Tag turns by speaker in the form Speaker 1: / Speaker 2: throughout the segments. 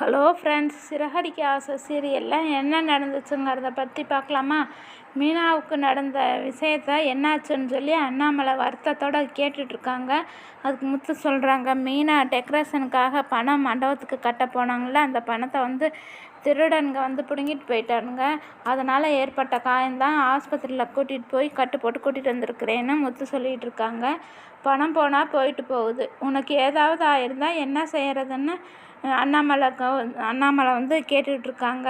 Speaker 1: Hello friends, Siragadikka ஆசை சீரியலில் என்ன நடந்துச்சுங்கிறத பற்றி பார்க்கலாமா? மீனாவுக்கு நடந்த விஷயத்த என்னாச்சுன்னு சொல்லி அண்ணாமலை வருத்தத்தோடு கேட்டுட்ருக்காங்க. அதுக்கு முத்து சொல்கிறாங்க, மீனா டெக்கரேஷனுக்காக பணம் மண்டபத்துக்கு கட்ட போனாங்கள, அந்த பணத்தை திருடனுங்க பிடுங்கிட்டு போயிட்டானுங்க. அதனால் ஏற்பட்ட காயம்தான், ஆஸ்பத்திரியில் கூட்டிகிட்டு போய் கட்டு போட்டு கூட்டிகிட்டு வந்திருக்கிறேன்னு முத்து சொல்லிகிட்டு இருக்காங்க. பணம் போனால் போயிட்டு போகுது, உனக்கு ஏதாவது ஆயிருந்தால் என்ன செய்கிறதுன்னு அண்ணாமலை கேட்டுட்ருக்காங்க.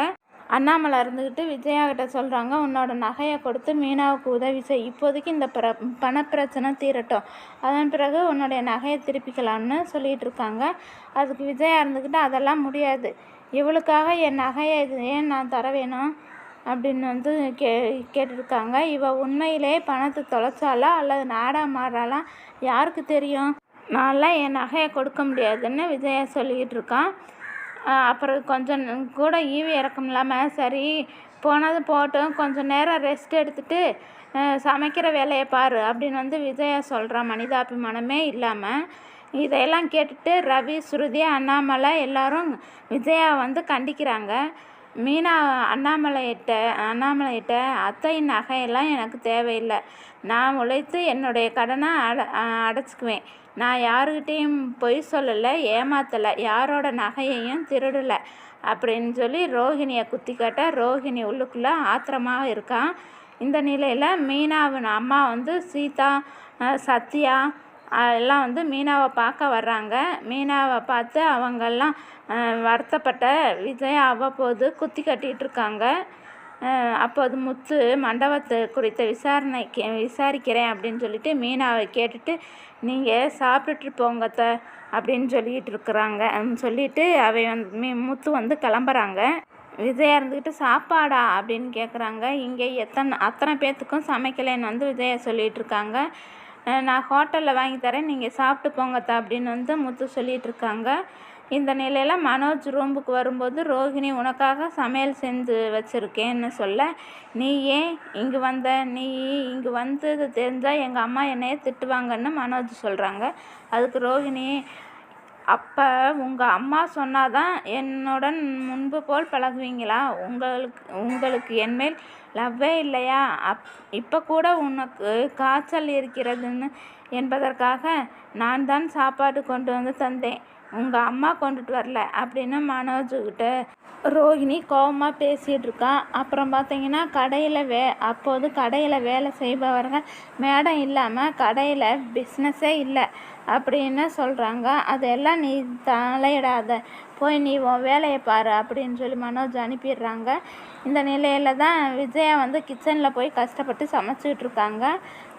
Speaker 1: அண்ணாமலை இருந்துக்கிட்டு விஜயா கிட்ட சொல்கிறாங்க, உன்னோட நகையை கொடுத்து மீனாவுக்கு உதவி செய், இப்போதைக்கு இந்த பணப்பிரச்சனை தீரட்டும், அதன் பிறகு உன்னுடைய நகையை திருப்பிக்கலாம்னு சொல்லிகிட்டு இருக்காங்க. அதுக்கு விஜயா இருந்துக்கிட்டு அதெல்லாம் முடியாது, இவளுக்காக என் நகையை ஏன் நான் தர வேணும் அப்படின்னு கேட்டுருக்காங்க. இவள் உண்மையிலே பணத்தை தொலைச்சாலா அல்லது நாடகம் மாறாலாம் யாருக்கு தெரியும், நான்லாம் என் நகையை கொடுக்க முடியாதுன்னு விஜயா சொல்லிக்கிட்டு இருக்கான். அப்புறம் கொஞ்சம் கூட ஈவி இறக்கம் இல்லாமல், சரி போனது போட்டும், கொஞ்சம் நேரம் ரெஸ்ட் எடுத்துகிட்டு சமைக்கிற வேலையை பாரு அப்படின்னு விஜயா சொல்கிறான், மனிதாபிமானமே இல்லாமல். இதையெல்லாம் கேட்டுட்டு ரவி, ஸ்ருதி, அண்ணாமலை எல்லாரும் விஜயா கண்டிக்கிறாங்க. மீனா அண்ணாமலையிட்ட அத்தையின் நகையெல்லாம் எனக்கு தேவையில்லை, நான் உழைத்து என்னுடைய கடனை அடைச்சிக்குவேன், நான் யாருக்கிட்டேயும் பொய் சொல்லலை, ஏமாத்தலை, யாரோட நகையையும் திருடலை அப்படின்னு சொல்லி ரோஹிணியை குத்தி காட்ட ரோஹிணி உள்ளுக்குள்ளே ஆத்திரமாக இருக்கான். இந்த நிலையில் மீனாவின் அம்மா சீதா, சத்யா எல்லாம் மீனாவை பார்க்க வர்றாங்க. மீனாவை பார்த்து அவங்கெல்லாம் வருத்தப்பட்ட விஜயா அவ்வப்போது குத்தி கட்டிகிட்டு இருக்காங்க. அப்போது முத்து மண்டபத்தை குறித்த விசாரிக்கிறேன் அப்படின்னு சொல்லிட்டு மீனாவை கேட்டுட்டு, நீங்கள் சாப்பிட்டுட்டு போங்கத்த அப்படின்னு சொல்லிகிட்டு இருக்கிறாங்க. சொல்லிவிட்டு அவை முத்து கிளம்புறாங்க. விஜயா இருந்துக்கிட்டு சாப்பாடா அப்படின்னு கேட்குறாங்க. இங்கே அத்தனை பேர்த்துக்கும் சமைக்கலைன்னு விஜயா சொல்லிகிட்டு இருக்காங்க. நான் ஹோட்டலில் வாங்கி தரேன், நீங்கள் சாப்பிட்டு போங்கத்த அப்படின்னு முத்து சொல்லிகிட்டு இருக்காங்க. இந்த நிலையில் மனோஜ் ரூமுக்கு வரும்போது, ரோஹிணி உனக்காக சமையல் செஞ்சு வச்சுருக்கேன்னு சொல்ல, நீ ஏன் இங்கே வந்த, நீ இங்கே வந்தது தெரிஞ்சால் எங்கள் அம்மா என்னையே திட்டுவாங்கன்னு மனோஜ் சொல்கிறாங்க. அதுக்கு ரோஹிணி, அப்போ உங்கள் அம்மா சொன்னாதான் என்னுடன் முன்பு போல் பழகுவீங்களா, உங்களுக்கு என்மேல் லவ்வே இல்லையா, இப்போ கூட உனக்கு காய்ச்சல் இருக்கிறதுன்னு என்பதற்காக நான் தான் சாப்பாடு கொண்டு தந்தேன், உங்கள் அம்மா கொண்டுட்டு வரல அப்படின்னு மனோஜுக்கிட்ட ரோஹிணி கோபமாக பேசிகிட்டு இருக்கான். அப்புறம் பார்த்தீங்கன்னா அப்போது கடையில் வேலை செய்பவர்கள் மேடம் இல்லாமல் கடையில் பிஸ்னஸே இல்லை அப்படின்னு சொல்கிறாங்க. அதெல்லாம் நீ தலையிடாத, போய் நீ உன் வேலையை பாரு அப்படின்னு சொல்லி மனோஜ் அனுப்பிடுறாங்க. இந்த நிலையில் தான் விஜயா கிச்சனில் போய் கஷ்டப்பட்டு சமைச்சிக்கிட்டு இருக்காங்க.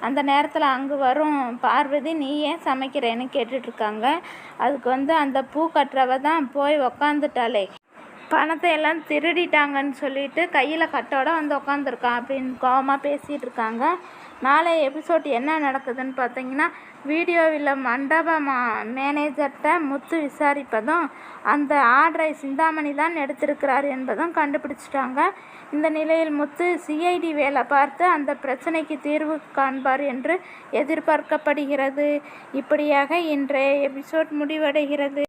Speaker 1: அந்த நேரத்தில் அங்கே வரும் பார்வதி, நீ ஏன் சமைக்கிறேன்னு கேட்டுட்ருக்காங்க. அதுக்கு அந்த பூ கட்டுறவ தான் போய் உக்காந்துட்டாளே, பணத்தை எல்லாம் திருடிட்டாங்கன்னு சொல்லிட்டு கையில் கட்டோட உக்காந்துருக்கான் அப்படின்னு கோபமாக பேசிகிட்டு இருக்காங்க. நாளைய எபிசோட் என்ன நடக்குதுன்னு பார்த்தீங்கன்னா, வீடியோவில் மண்டப மேனேஜர்கிட்ட முத்து விசாரிப்பதும் அந்த ஆர்டரை சிந்தாமணி தான் எடுத்திருக்கிறார் என்பதும் கண்டுபிடிச்சிட்டாங்க. இந்த நிலையில் முத்து சிஐடி வேலை பார்த்து அந்த பிரச்சனைக்கு தீர்வு காண்பார் என்று எதிர்பார்க்கப்படுகிறது. இப்படியாக இன்றைய எபிசோட் முடிவடைகிறது.